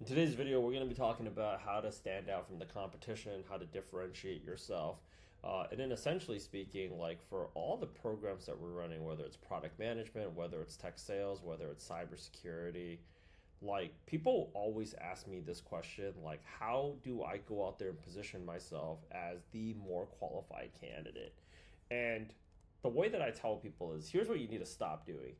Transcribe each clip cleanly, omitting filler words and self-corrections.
today's video, we're going to be talking about how to stand out from the competition, how to differentiate yourself. And then essentially speaking, like for all the programs that we're running, whether it's product management, whether it's tech sales, whether it's cybersecurity, like people always ask me this question, like how do I go out there and position myself as the more qualified candidate? And the way that I tell people is here's what you need to stop doing.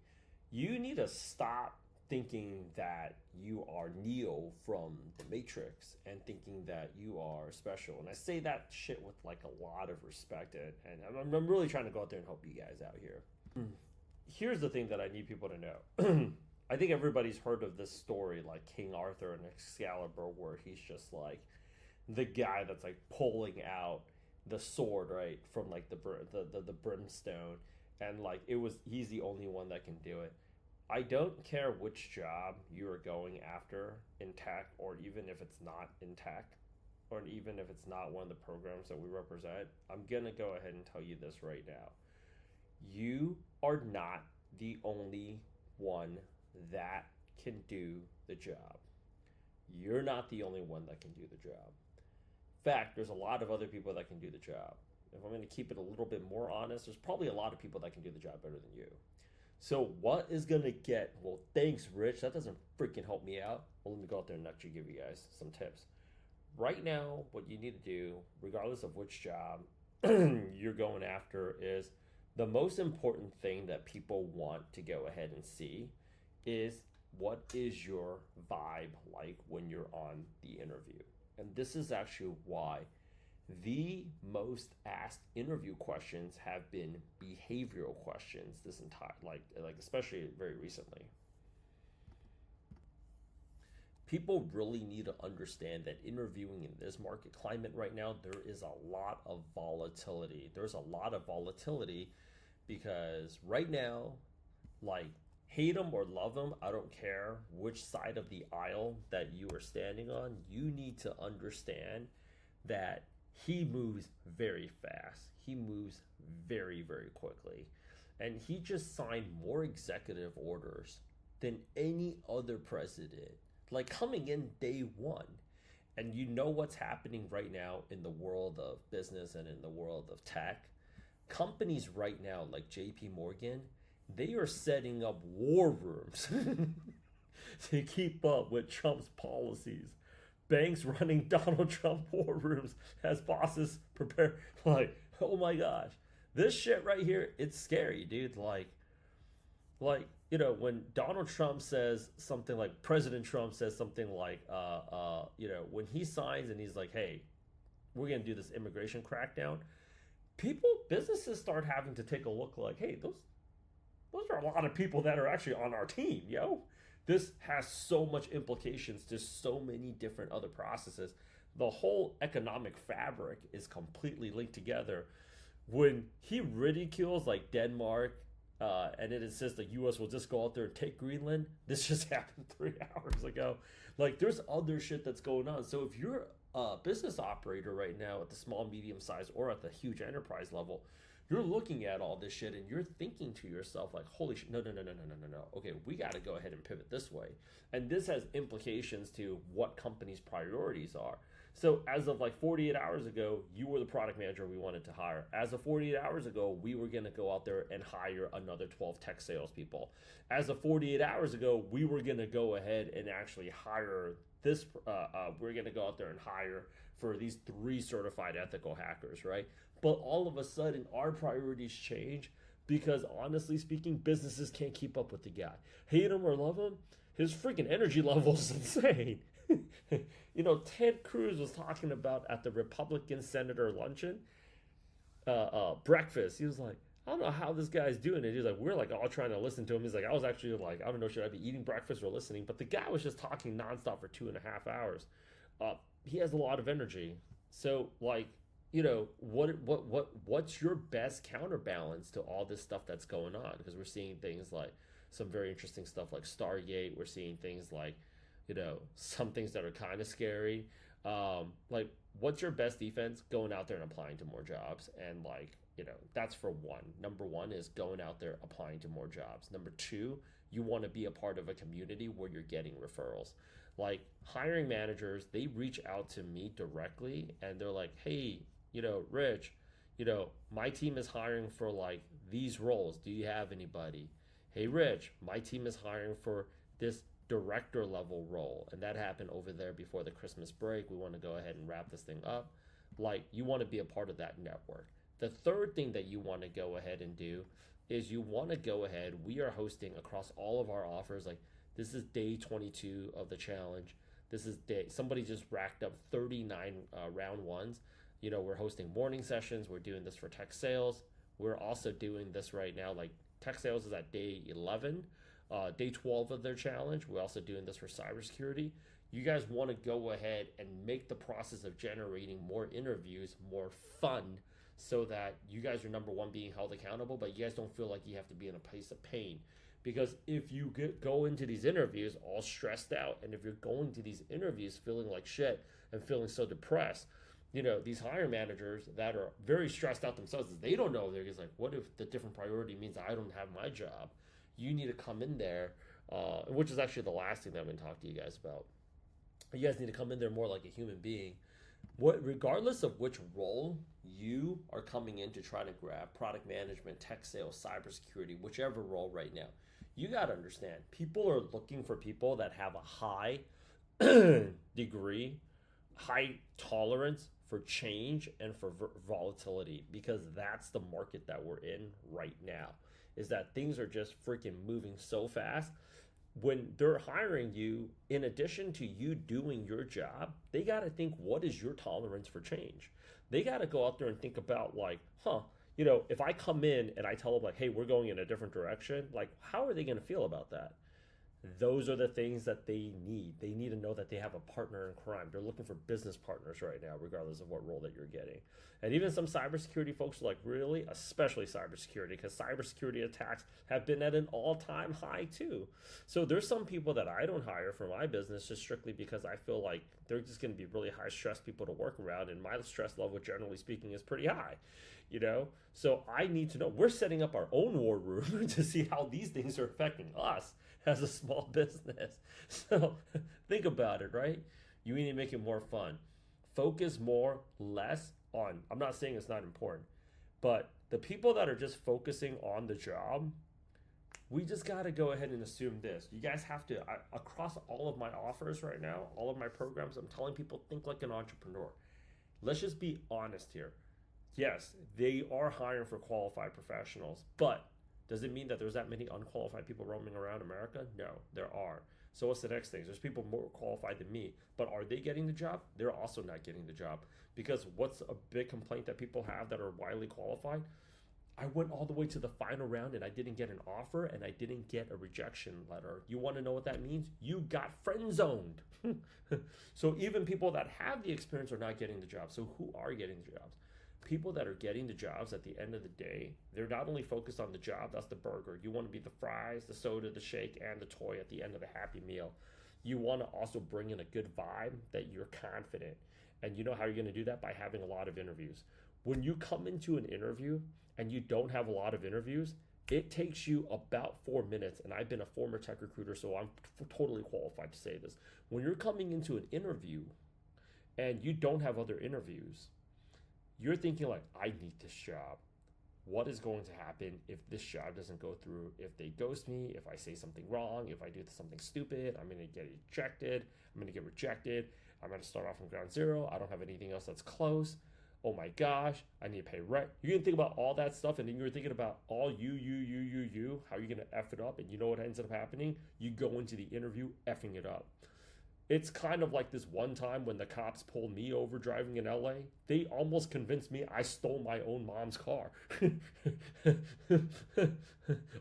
You need to stop thinking that you are Neo from the Matrix and thinking that you are special. And I say that shit with like a lot of respect. And I'm really trying to go out there and help you guys out here. Here's the thing that I need people to know. I think everybody's heard of this story, like King Arthur and Excalibur, where he's just like the guy that's like pulling out the sword right from like the brimstone, and like he's the only one that can do it. I don't care which job you are going after in tech, or even if it's not in tech, or even if it's not one of the programs that we represent. I'm gonna go ahead and tell you this right now. You are not the only one that can do the job. You're not the only one that can do the job. In fact, there's a lot of other people that can do the job. If I'm going to keep it a little bit more honest, there's probably a lot of people that can do the job better than you. So what is going to get, well, thanks, Rich. That doesn't freaking help me out. Well, let me go out there and actually give you guys some tips. Right now, what you need to do, regardless of which job you're going after, is the most important thing that people want to go ahead and see is what is your vibe like when you're on the interview. And this is actually why the most asked interview questions have been behavioral questions this entire like especially very recently. People really need to understand that interviewing in this market climate right now, there is a lot of volatility. There's a lot of volatility because right now, like, hate them or love them, I don't care which side of the aisle that you are standing on, you need to understand that he moves very fast. He moves very, very quickly. And he just signed more executive orders than any other president, like coming in day one. And you know what's happening right now in the world of business and in the world of tech? Companies right now, like JP Morgan, they are setting up war rooms to keep up with Trump's policies. Banks running Donald Trump war rooms as bosses prepare. Like, oh my gosh, this shit right here, it's scary, dude. When Donald Trump says something, like President Trump says something like, when he signs and he's like, hey, we're gonna do this immigration crackdown, businesses start having to take a look like, hey, those are a lot of people that are actually on our team, yo. This has so much implications to so many different other processes. The whole economic fabric is completely linked together. When he ridicules like Denmark, and it says the U.S. will just go out there and take Greenland, this just happened 3 hours ago. Like, there's other shit that's going on. So if you're a business operator right now at the small, medium size, or at the huge enterprise level, you're looking at all this shit and you're thinking to yourself like, holy shit, no, no, no, no, no, no, no, no. Okay, we got to go ahead and pivot this way. And this has implications to what companies' priorities are. So as of like 48 hours ago, you were the product manager we wanted to hire. As of 48 hours ago, we were going to go out there and hire another 12 tech salespeople. As of 48 hours ago, we were going to go ahead and actually hire this, we're going to go out there and hire for these 3 certified ethical hackers, right? But all of a sudden, our priorities change because, honestly speaking, businesses can't keep up with the guy. Hate him or love him, his freaking energy level is insane. Ted Cruz was talking about at the Republican Senator luncheon, breakfast. He was like, I don't know how this guy's doing it. He's like, we're like all trying to listen to him. He's like, I was actually like, I don't know, should I be eating breakfast or listening? But the guy was just talking nonstop for 2.5 hours. He has a lot of energy. So like, what's your best counterbalance to all this stuff that's going on? Because we're seeing things like some very interesting stuff like Stargate. We're seeing things like, some things that are kind of scary. Like, what's your best defense? Going out there and applying to more jobs. And like, that's for one. Number one is going out there, applying to more jobs. Number two, you want to be a part of a community where you're getting referrals. Like hiring managers, they reach out to me directly and they're like, hey, Rich, my team is hiring for like these roles. Do you have anybody? Hey, Rich, my team is hiring for this director level role. And that happened over there before the Christmas break. We want to go ahead and wrap this thing up. Like, you want to be a part of that network. The third thing that you want to go ahead and do is you want to go ahead. We are hosting across all of our offers. Like, this is day 22 of the challenge. This is somebody just racked up 39 round ones. We're hosting morning sessions. We're doing this for tech sales. We're also doing this right now. Like, tech sales is at day 11, day 12 of their challenge. We're also doing this for cybersecurity. You guys want to go ahead and make the process of generating more interviews more fun so that you guys are, number one, being held accountable, but you guys don't feel like you have to be in a place of pain. Because if you go into these interviews all stressed out, and if you're going to these interviews feeling like shit and feeling so depressed, these hiring managers that are very stressed out themselves, they don't know. They're just like, what if the different priority means I don't have my job? You need to come in there, which is actually the last thing that I'm going to talk to you guys about. You guys need to come in there more like a human being. Regardless of which role you are coming in to try to grab, product management, tech sales, cybersecurity, whichever role right now, you got to understand, people are looking for people that have a high degree, high tolerance for change and for volatility, because that's the market that we're in right now, is that things are just freaking moving so fast. When they're hiring you, in addition to you doing your job, they got to think, what is your tolerance for change? They got to go out there and think about like, if I come in and I tell them like, hey, we're going in a different direction, like, how are they going to feel about that? Those are the things that they need. They need to know that they have a partner in crime. They're looking for business partners right now, regardless of what role that you're getting. And even some cybersecurity folks are like, really? Especially cybersecurity, because cybersecurity attacks have been at an all-time high too. So there's some people that I don't hire for my business just strictly because I feel like they're just going to be really high stress people to work around, and my stress level, generally speaking, is pretty high. So I need to know. We're setting up our own war room to see how these things are affecting us as a small business. So think about it, right? You need to make it more fun. Focus more, less on, I'm not saying it's not important, but the people that are just focusing on the job, we just got to go ahead and assume this. You guys have to, across all of my offers right now, all of my programs, I'm telling people, think like an entrepreneur. Let's just be honest here. Yes, they are hiring for qualified professionals, but does it mean that there's that many unqualified people roaming around America? No, there are. So what's the next thing? There's people more qualified than me, but are they getting the job? They're also not getting the job. Because what's a big complaint that people have that are widely qualified? I went all the way to the final round and I didn't get an offer and I didn't get a rejection letter. You want to know what that means? You got friend zoned. So even people that have the experience are not getting the job. So who are getting the jobs? People that are getting the jobs at the end of the day, they're not only focused on the job, that's the burger. You want to be the fries, the soda, the shake, and the toy at the end of the happy meal. You want to also bring in a good vibe that you're confident. And you know how you're going to do that? By having a lot of interviews. When you come into an interview and you don't have a lot of interviews, it takes you about 4 minutes. And I've been a former tech recruiter, so I'm totally qualified to say this. When you're coming into an interview and you don't have other interviews, you're thinking like, I need this job. What is going to happen if this job doesn't go through? If they ghost me, if I say something wrong, if I do something stupid, I'm going to get ejected. I'm going to get rejected. I'm going to start off from ground zero. I don't have anything else that's close. Oh my gosh, I need to pay rent. You're going to think about all that stuff, and then you're thinking about all you, how you're going to F it up, and you know what ends up happening? You go into the interview effing it up. It's kind of like this one time when the cops pulled me over driving in LA. They almost convinced me I stole my own mom's car.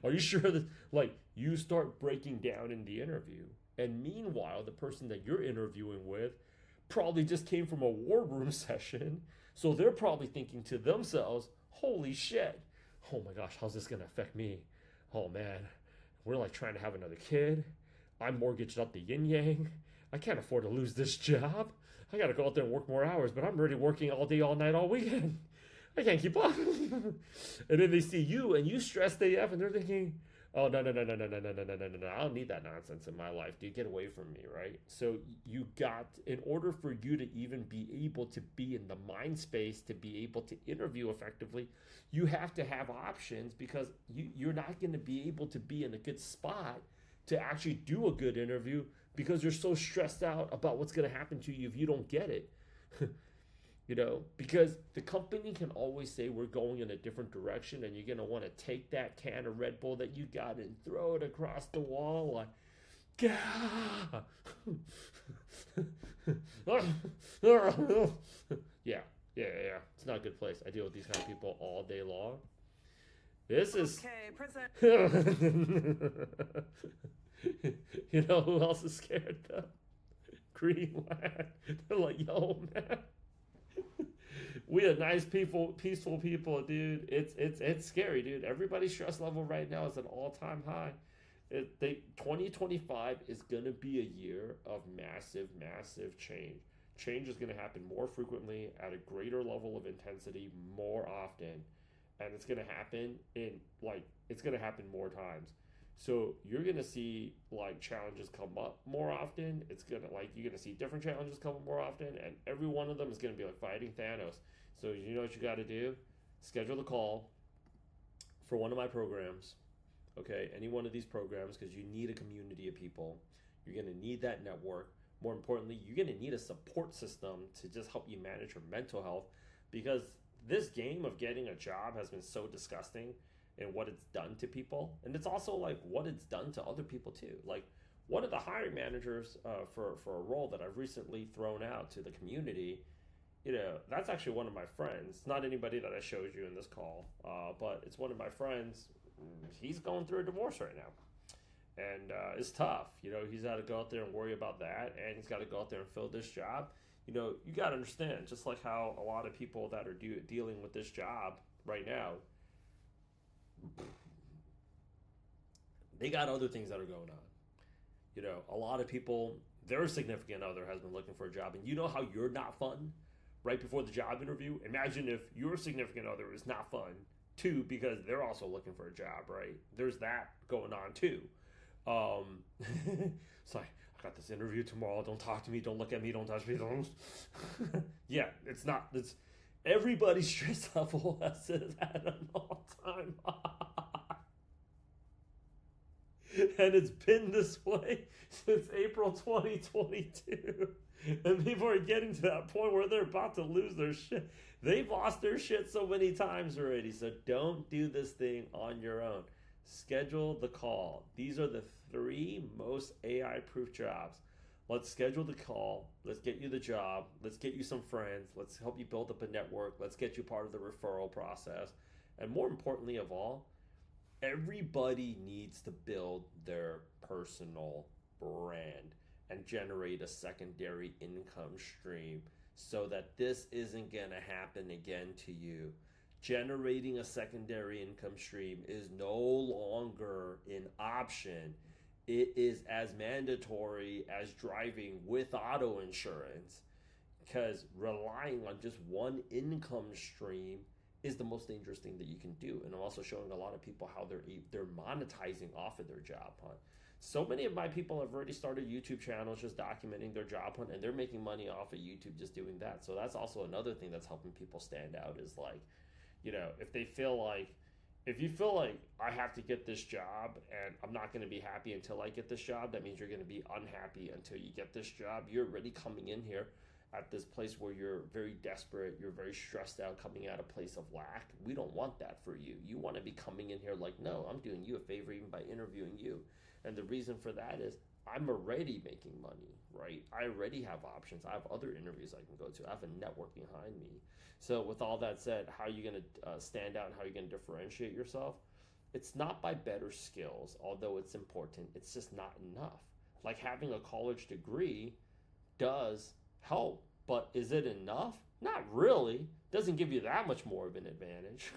Are you sure that, like, you start breaking down in the interview, and meanwhile, the person that you're interviewing with probably just came from a war room session, so they're probably thinking to themselves, holy shit, oh my gosh, how's this going to affect me? Oh man, we're like trying to have another kid. I'm mortgaged up the yin-yang. I can't afford to lose this job. I got to go out there and work more hours, but I'm already working all day, all night, all weekend. I can't keep up. And then they see you and you stressed AF and they're thinking, Oh, no, no, no, no, no, no, no, no, no, no, no, no. I don't need that nonsense in my life, dude. Get away from me, right? So you got, in order for you to even be able to be in the mind space to be able to interview effectively, you have to have options because you're not going to be able to be in a good spot to actually do a good interview because you're so stressed out about what's going to happen to you if you don't get it. Because the company can always say we're going in a different direction and you're going to want to take that can of Red Bull that you got and throw it across the wall like, Gah! Yeah, yeah, yeah. It's not a good place. I deal with these kind of people all day long. This is. Okay, present. You know who else is scared though? Greenland. They're like, yo, man. We are nice people, peaceful people, dude. It's scary, dude. Everybody's stress level right now is at an all-time high. 2025 is gonna be a year of massive, massive change. Change is gonna happen more frequently at a greater level of intensity more often, and it's gonna happen it's gonna happen more times. So you're gonna see like challenges come up more often. You're gonna see different challenges come up more often, and every one of them is gonna be like fighting Thanos. So you know what you got to do? Schedule the call for one of my programs. Okay, any one of these programs because you need a community of people. You're gonna need that network. More importantly, you're gonna need a support system to just help you manage your mental health because this game of getting a job has been so disgusting and what it's done to people, and it's also like what it's done to other people too. Like one of the hiring managers for a role that I've recently thrown out to the community, that's actually one of my friends. Not anybody that I showed you in this call, but it's one of my friends. He's going through a divorce right now, and it's tough. He's got to go out there and worry about that, and he's got to go out there and fill this job. You got to understand, just like how a lot of people that are dealing with this job right now, they got other things that are going on. A lot of people, their significant other has been looking for a job, and you know how you're not fun right before the job interview? Imagine if your significant other is not fun too because they're also looking for a job, right? There's that going on too. It's like, I got this interview tomorrow. Don't talk to me. Don't look at me. Don't touch me. Don't. Yeah, it's everybody's stress level is at an all-time high. And it's been this way since April 2022. And people are getting to that point where they're about to lose their shit. They've lost their shit so many times already. So don't do this thing on your own. Schedule the call. These are the 3 most AI-proof jobs. Let's schedule the call. Let's get you the job. Let's get you some friends. Let's help you build up a network. Let's get you part of the referral process. And more importantly of all, everybody needs to build their personal brand and generate a secondary income stream so that this isn't going to happen again to you. Generating a secondary income stream is no longer an option. It is as mandatory as driving with auto insurance because relying on just one income stream is the most dangerous thing that you can do. And I'm also showing a lot of people how they're monetizing off of their job hunt. So many of my people have already started YouTube channels just documenting their job hunt, and they're making money off of YouTube just doing that. So that's also another thing that's helping people stand out is like, if you feel like I have to get this job and I'm not going to be happy until I get this job, that means you're going to be unhappy until you get this job. You're already coming in here at this place where you're very desperate, you're very stressed out, coming at a place of lack. We don't want that for you. You want to be coming in here like, no, I'm doing you a favor even by interviewing you. And the reason for that is I'm already making money, right? I already have options. I have other interviews I can go to. I have a network behind me. So with all that said, how are you going to stand out and how are you going to differentiate yourself? It's not by better skills, although it's important. It's just not enough. Like having a college degree does help, but is it enough? Not really. Doesn't give you that much more of an advantage.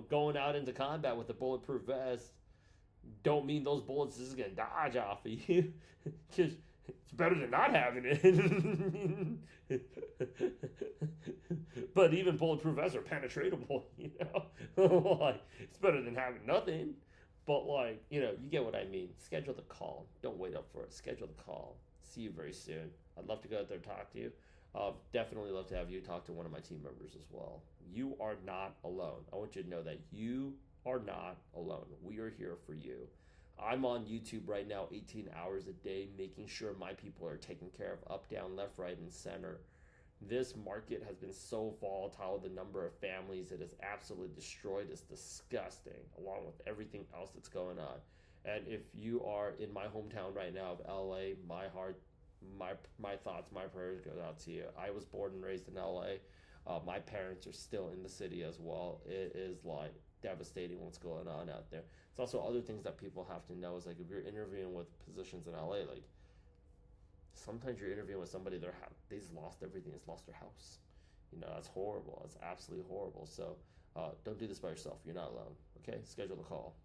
Going out into combat with a bulletproof vest don't mean those bullets is gonna dodge off of you. Because It's better than not having it. But even bulletproof vests are penetratable, like, it's better than having nothing. But, like, you get what I mean. Schedule the call. Don't wait up for it. Schedule the call. See you very soon. I'd love to go out there and talk to you. Definitely love to have you talk to one of my team members as well. You are not alone. I want you to know that you are not alone. We are here for you. I'm on YouTube right now 18 hours a day, making sure my people are taken care of up, down, left, right, and center. This market has been so volatile. The number of families it has absolutely destroyed is disgusting, along with everything else that's going on. And if you are in my hometown right now of LA, my heart, my thoughts, my prayers go out to you. I was born and raised in LA. My parents are still in the city as well. It is like devastating what's going on out there. It's also other things that people have to know is like if you're interviewing with positions in LA, like sometimes you're interviewing with somebody they've lost everything, it's lost their house. That's horrible. It's absolutely horrible. So don't do this by yourself. You're not alone. Okay, schedule a call.